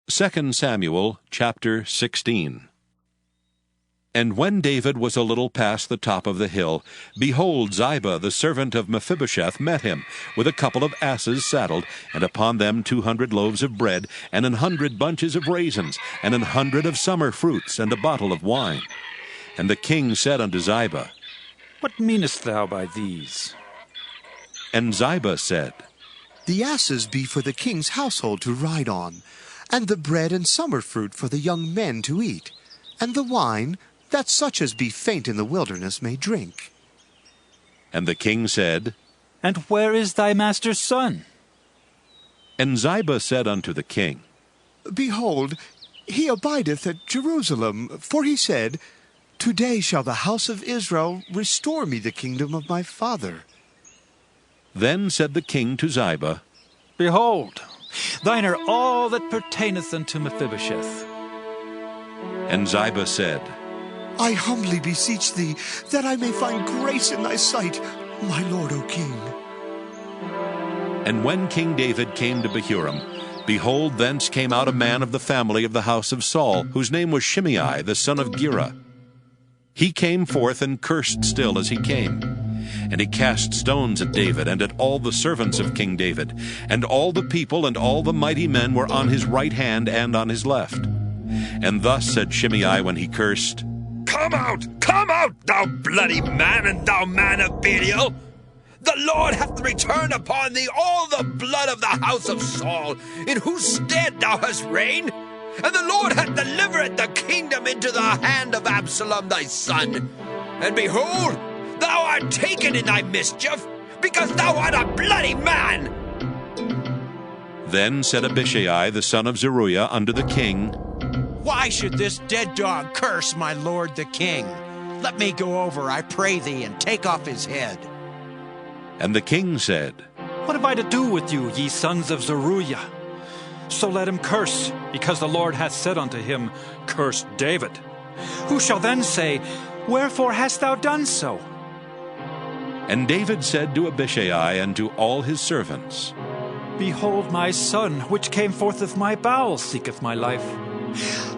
2 Samuel chapter 16. And when David was a little past the top of the hill, behold, Ziba the servant of Mephibosheth met him, with a couple of asses saddled, and upon them 200 loaves of bread, and 100 bunches of raisins, and 100 of summer fruits, and a bottle of wine. And the king said unto Ziba, What meanest thou by these? And Ziba said, The asses be for the king's household to ride on, and the bread and summer fruit for the young men to eat, and the wine, that such as be faint in the wilderness may drink. And the king said, And where is thy master's son? And Ziba said unto the king, Behold, he abideth at Jerusalem, for he said, Today shall the house of Israel restore me the kingdom of my father. Then said the king to Ziba, Behold, thine are all that pertaineth unto Mephibosheth. And Ziba said, I humbly beseech thee, that I may find grace in thy sight, my lord, O king. And when King David came to Bahurim, behold, thence came out a man of the family of the house of Saul, whose name was Shimei, the son of Gera. He came forth and cursed still as he came. And he cast stones at David and at all the servants of King David. And all the people and all the mighty men were on his right hand and on his left. And thus said Shimei when he cursed, Come out, thou bloody man, and thou man of Belial! The Lord hath returned upon thee all the blood of the house of Saul, in whose stead thou hast reigned. And the Lord hath delivered the kingdom into the hand of Absalom thy son. And behold, thou art taken in thy mischief, because thou art a bloody man. Then said Abishai the son of Zeruiah unto the king, Why should this dead dog curse my lord the king? Let me go over, I pray thee, and take off his head. And the king said, What have I to do with you, ye sons of Zeruiah? So let him curse, because the Lord hath said unto him, Curse David. Who shall then say, Wherefore hast thou done so? And David said to Abishai and to all his servants, Behold, my son, which came forth of my bowels, seeketh my life.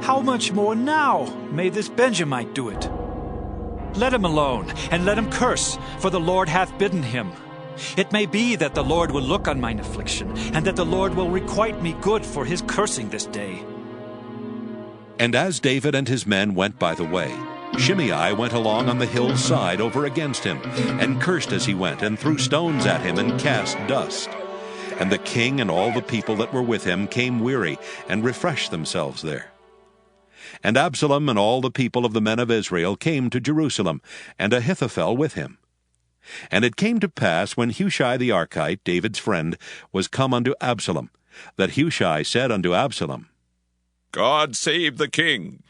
How much more now may this Benjamite do it? Let him alone, and let him curse, for the Lord hath bidden him. It may be that the Lord will look on mine affliction, and that the Lord will requite me good for his cursing this day. And as David and his men went by the way, Shimei went along on the hill's side over against him, and cursed as he went, and threw stones at him, and cast dust. And the king and all the people that were with him came weary, and refreshed themselves there. And Absalom and all the people of the men of Israel came to Jerusalem, and Ahithophel with him. And it came to pass, when Hushai the Archite, David's friend, was come unto Absalom, that Hushai said unto Absalom, God save the king!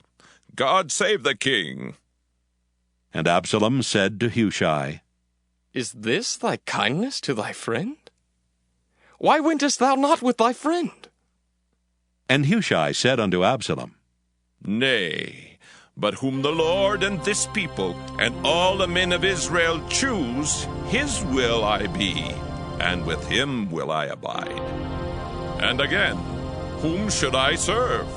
God save the king! And Absalom said to Hushai, Is this thy kindness to thy friend? Why wentest thou not with thy friend? And Hushai said unto Absalom, Nay, but whom the Lord and this people and all the men of Israel choose, his will I be, and with him will I abide. And again, whom should I serve?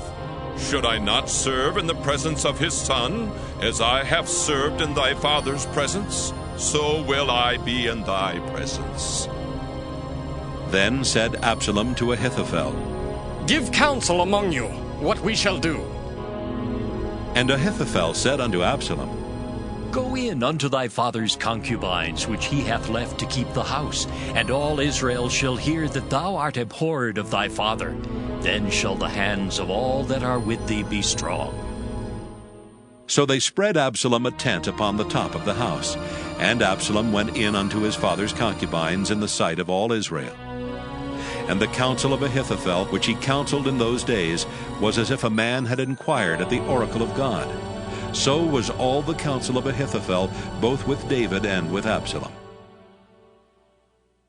Should I not serve in the presence of his son, as I have served in thy father's presence? So will I be in thy presence. Then said Absalom to Ahithophel, Give counsel among you what we shall do. And Ahithophel said unto Absalom, Go in unto thy father's concubines, which he hath left to keep the house, and all Israel shall hear that thou art abhorred of thy father. Then shall the hands of all that are with thee be strong. So they spread Absalom a tent upon the top of the house, and Absalom went in unto his father's concubines in the sight of all Israel. And the counsel of Ahithophel, which he counseled in those days, was as if a man had inquired at the oracle of God. So was all the counsel of Ahithophel, both with David and with Absalom.